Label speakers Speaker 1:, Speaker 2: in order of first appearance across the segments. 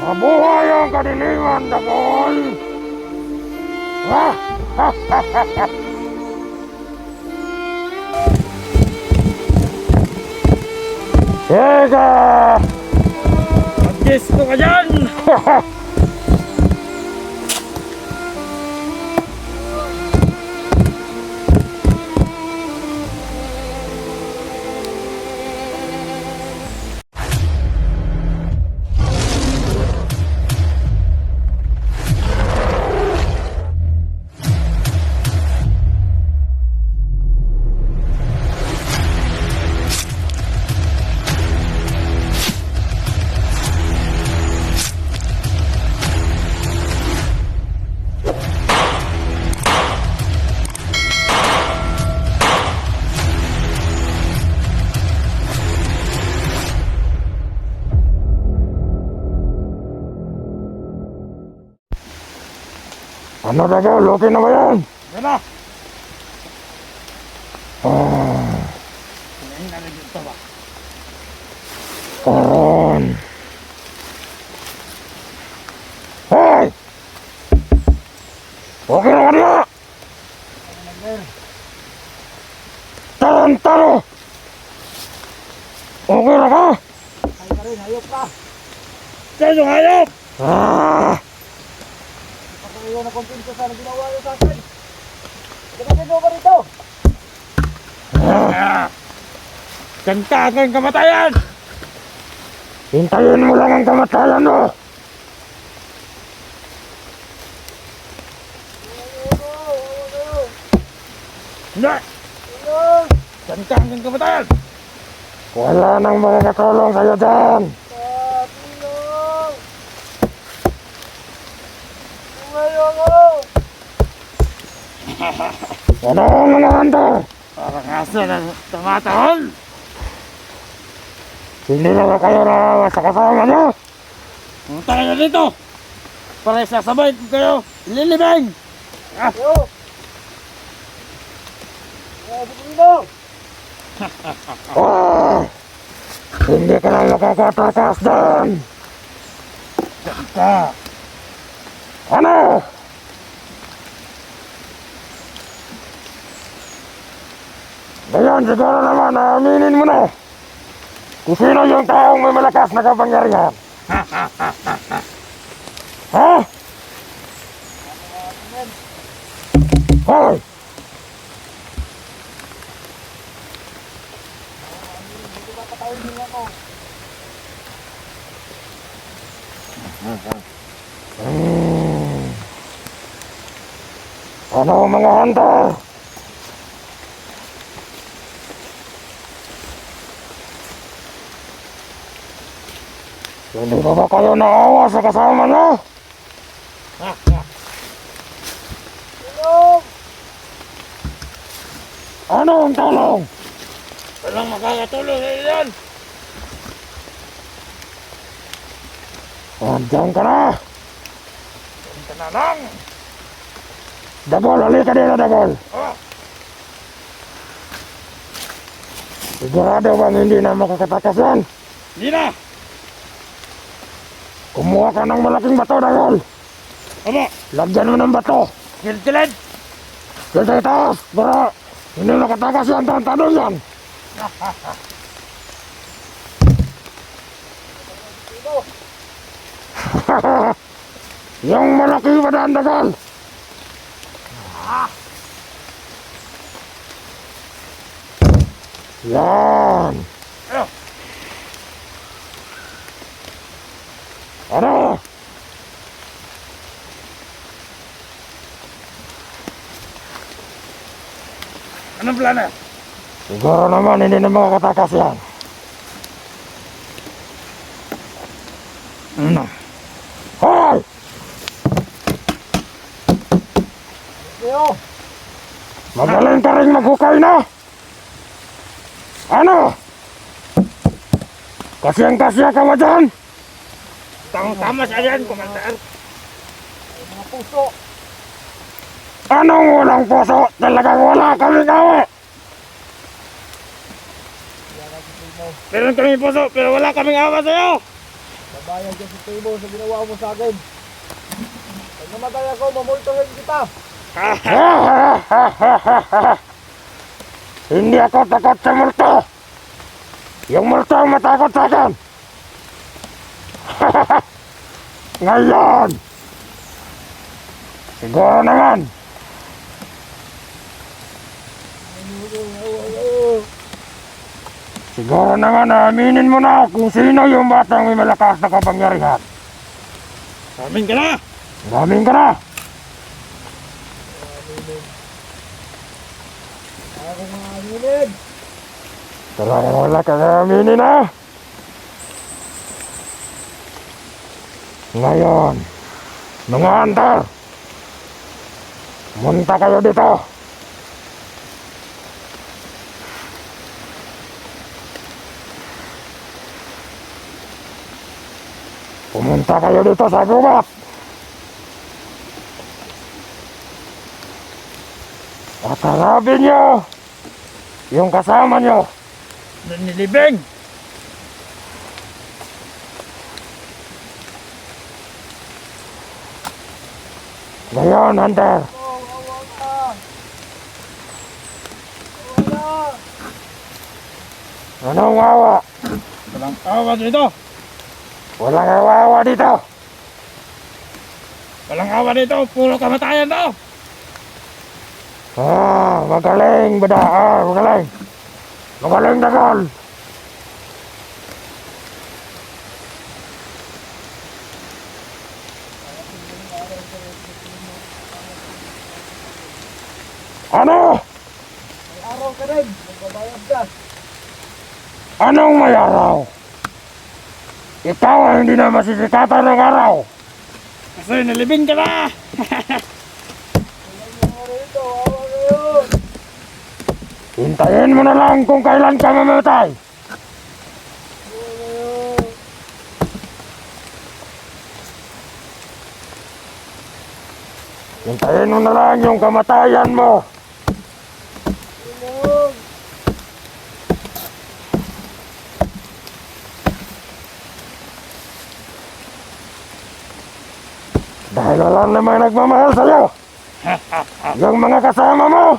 Speaker 1: Mabuhay ang kadiliman, Dagol! Sige!
Speaker 2: Mag-guess ko ka dyan!
Speaker 1: Ano, Dagol? Okay na ba yan?
Speaker 2: Yan na!
Speaker 1: Ah,
Speaker 2: Kinain na rin dito ba?
Speaker 1: karon. Hoy! Okay na ka niya! Tarantaro! Okay na ka?
Speaker 2: Ay ka rin, hayop ka! Saan yung hayop?
Speaker 1: Ah!
Speaker 2: Pagkakayo na kumpinto sa ginawa nyo sa akin! Pagkakasin ka rito! Kanta ang kamatayan!
Speaker 1: Hintayin mo lang ang kamatayan mo!
Speaker 2: Hindi! Kanta ang kamatayan!
Speaker 1: Wala nang makakatulong sa'yo dyan! Ano ang mga hunter?
Speaker 2: Parang aso na tumatahol!
Speaker 1: Hindi na kayo naawa sa kasama niyo?
Speaker 2: Pumunta kayo dito! Para sasabay ko kayo! Lilibing! Ah!
Speaker 1: Oh, hindi ka na makakatakas doon!
Speaker 2: Kanta!
Speaker 1: Ano? Ngayon siguro naman aminin mo na kung sino yung taong may malakas na kapangyarihan. Ha? Hoy! Ano mga hunter? Hindi ba kayo naawa sa kasama niyo? Ano ang tulong?
Speaker 2: Walang makakatulong sa iyan!
Speaker 1: Andiyan ka na!
Speaker 2: Kanta na lang!
Speaker 1: Dagol, halika dito, Dagol!
Speaker 2: Oh!
Speaker 1: Sigurado bang hindi na makakatakas yan?
Speaker 2: Hindi na!
Speaker 1: Kumuha ka ng malaking bato, Dagol!
Speaker 2: Aba!
Speaker 1: Lagyan mo ng bato!
Speaker 2: Kiltilid!
Speaker 1: Dito itaas, para hindi nakatakas yan, tantado yan! Yung malaki ba daan, Dagol? Yan!
Speaker 2: Ano?
Speaker 1: Ano?
Speaker 2: Anong plano?
Speaker 1: Siguro naman hindi na makakatakas yan.
Speaker 2: Ano?
Speaker 1: Hoy! Magaling ka rin maghukay na! Ano? Kasyang-kasya ka ba dyan?
Speaker 2: Tama sa yan, Commander! Mga puso!
Speaker 1: Anong walang puso? Talagang wala kaming awa!
Speaker 2: Meron kami puso, pero wala kaming awa sa'yo!
Speaker 3: Babayan ka sa table sa ginawa mo sa akin. Pag namatay ako, mamultuhin kita.
Speaker 1: Hindi ako takot sa multo. Yung multo ang matakot sa akin. Ngayon, siguro naman, siguro naman aminin mo na kung sino yung batang may malakas na kapangyarihan.
Speaker 2: Amin ka na!
Speaker 1: Maraming ka na.
Speaker 3: Ako mga aminin.
Speaker 1: Talaga wala ka na aminin na. Ngayon, mga hunter, munta kayo dito. Pumunta kayo dito sa gubat. At harapin nyo yung kasama nyo.
Speaker 2: Nilibing!
Speaker 1: Ngayon, hunter, anong awa?
Speaker 2: Walang awa dito!
Speaker 1: Walang awa dito.
Speaker 2: Walang awa dito! Puro kamatayan to!
Speaker 1: Magaling, bada. Magaling. Magaling na gol. Ano?
Speaker 3: May araw ka rin. Magbabayad ka.
Speaker 1: Anong may araw? Ikaw ang hindi na masisikatan ng araw.
Speaker 2: Kasi nilibing ka na!
Speaker 3: Mga rito, awa kayo.
Speaker 1: Hintayin mo na lang kung kailan ka mamatay. Hintayin mo na lang yung kamatayan mo. Dahil wala namang nagmamahal sa'yo. Yung mga kasama mo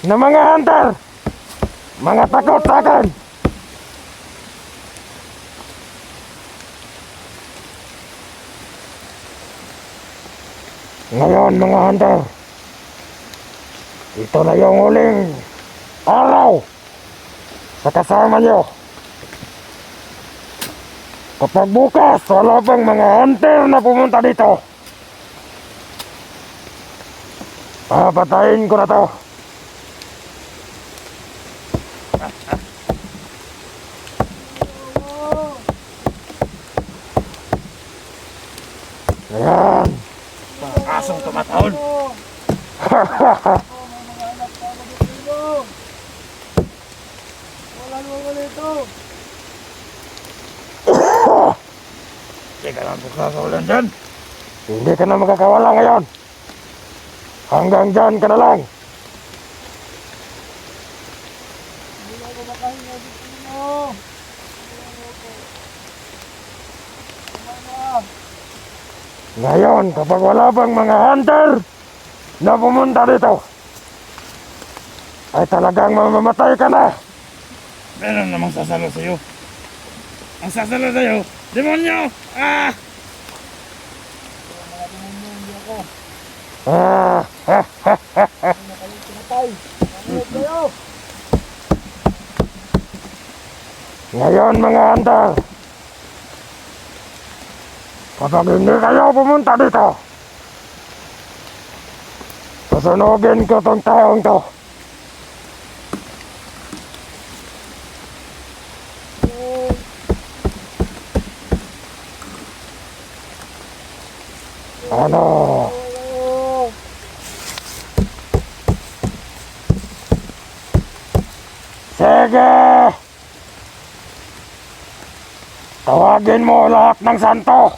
Speaker 1: na mga hunter, mga takot sa akin. Ngayon mga hunter, ito na yung huling araw sa kasama nyo. Kapag bukas wala pang mga hunter na pumunta dito, papatayin ko na to. Ayan.
Speaker 2: Asong tumatahon!
Speaker 3: Wala naman dito.
Speaker 2: Teka lang po kakawalan dyan!
Speaker 1: Hindi ka na makakawala ngayon. Hanggang dyan ka na lang.
Speaker 3: Hindi na ako makahinga dito.
Speaker 1: Ngayon, kapag wala pang mga hunter na pumunta dito, ay talagang mamamatay ka na.
Speaker 2: Meron namang sasalo sa'yo! Ang sasalo sa'yo, demonyo! Ah!
Speaker 3: Pinatay. Ano kayo?
Speaker 1: Ngayon mga hunter, kapag hindi kayo pumunta dito, susunugin ko tong taong to. Ano? Sige! Tawagin mo lahat ng santo.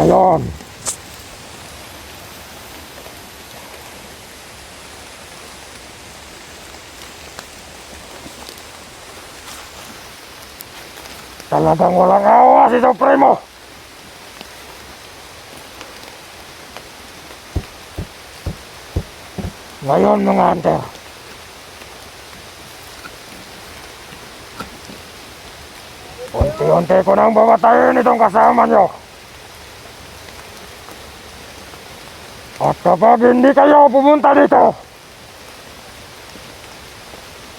Speaker 1: Ngayon, talagang walang awa si Supremo. Ngayon mga hunter, unti-unti ko nang babatayin itong kasama nyo. At kapag hindi kayo pumunta dito,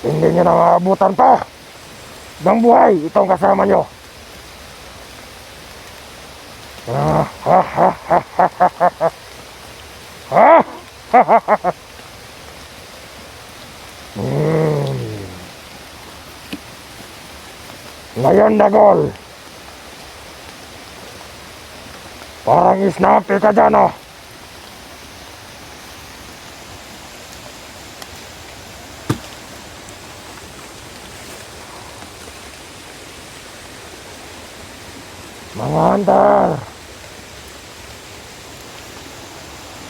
Speaker 1: hindi nyo na maabutan pa ng buhay itong kasama nyo. Ah, ha, ha, ha, ha, ha, ha. Ha? Ha, ha, ha, ha. Ngayon, Dagol, parang snappy ka dyan, oh. Mga hunter,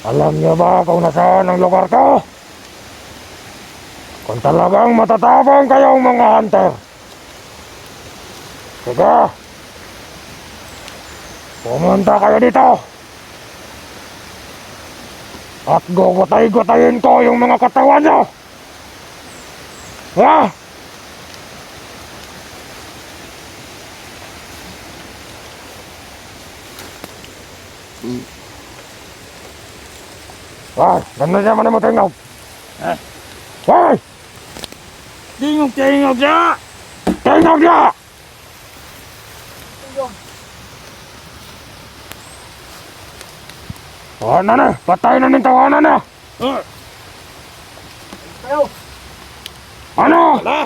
Speaker 1: alam niyo ba kung nasaan ang lugar ko? Kung talagang matatabang kayong mga hunter, sige, pumunta kayo dito at gugutay-gutayin ko yung mga katawan nyo. Ha? Wah, ganun naman mo tingog.
Speaker 2: Ha?
Speaker 1: Wah,
Speaker 2: Tingog siya!
Speaker 1: tingog niya! Tawanan na, patay na ng tawanan na.
Speaker 3: Kayo!
Speaker 1: Ano?
Speaker 2: Wala!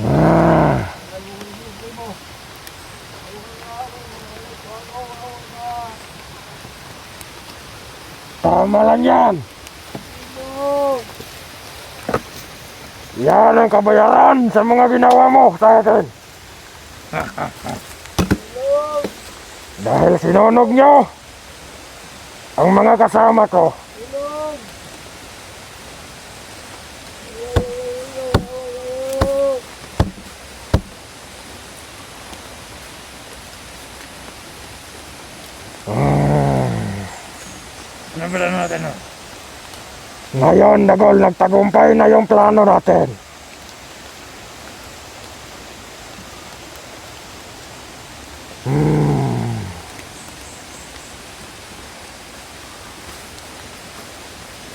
Speaker 1: Ah, tama lang yan. Yan ang kabayaran sa mga ginawa mo sa akin. Dahil sinunog nyo ang mga kasama ko.
Speaker 2: Ano ba lang natin, no?
Speaker 1: Ngayon, Dagol, nagtagumpay na yung plano natin.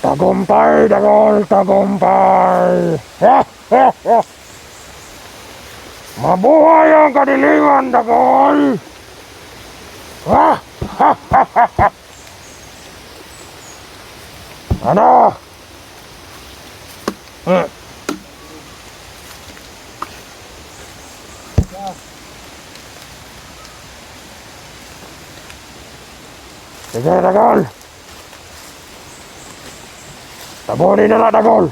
Speaker 1: Tagumpay, Dagol, tagumpay. Mabuhay ang kadiliman, Dagol. Ano? Sige, Dagol. Tabunin na lang, Dagol.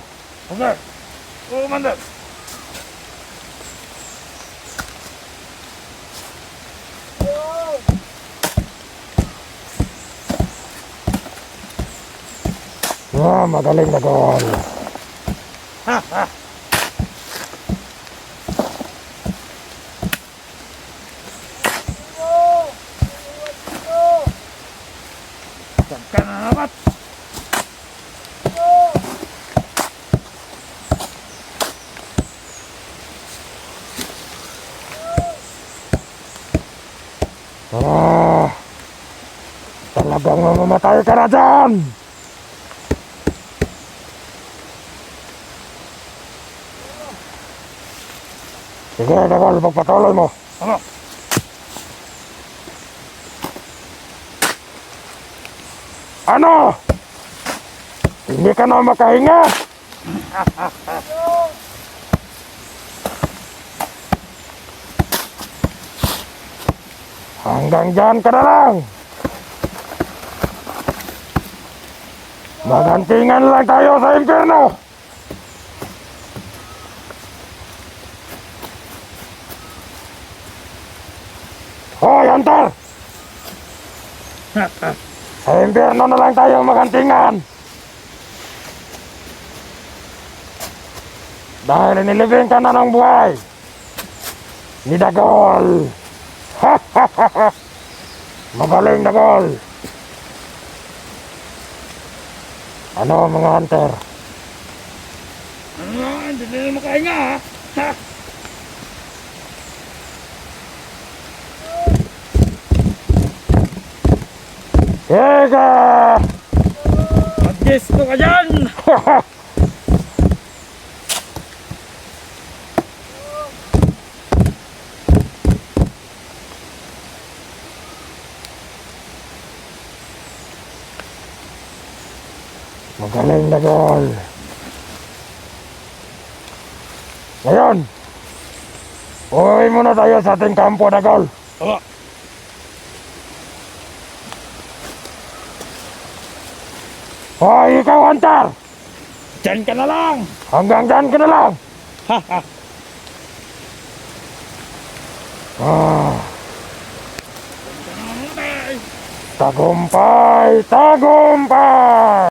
Speaker 2: Okay. Oo, Commander.
Speaker 1: Ah, magaling, Dagol.
Speaker 2: Pagka na nabat.
Speaker 1: Ah, talagang mamamatay ka na dyan. Sige, Dagol, magpatuloy mo.
Speaker 2: Ano?
Speaker 1: Ano? Hindi ka na makahinga? Hanggang dyan ka na lang. Magantingan lang tayo sa impyerno. Hunter! Sa impyerno na lang tayo maghantingan. Dahil inilibing ka na ng buhay. Ni Dagol. Magaling Dagol. Ano mga hunter?
Speaker 2: Hindi na makahinga ha.
Speaker 1: Ega!
Speaker 2: Mag-guess ko ka dyan.
Speaker 1: Magaling Dagol. Ngayon, uwi muna tayo sa ating kampo, Dagol.
Speaker 2: Oh,
Speaker 1: Hoy, ikaw, Hunter!
Speaker 2: dyan ka na lang.
Speaker 1: Hanggang dyan ka na lang. Ah, tagumpay, tagumpay!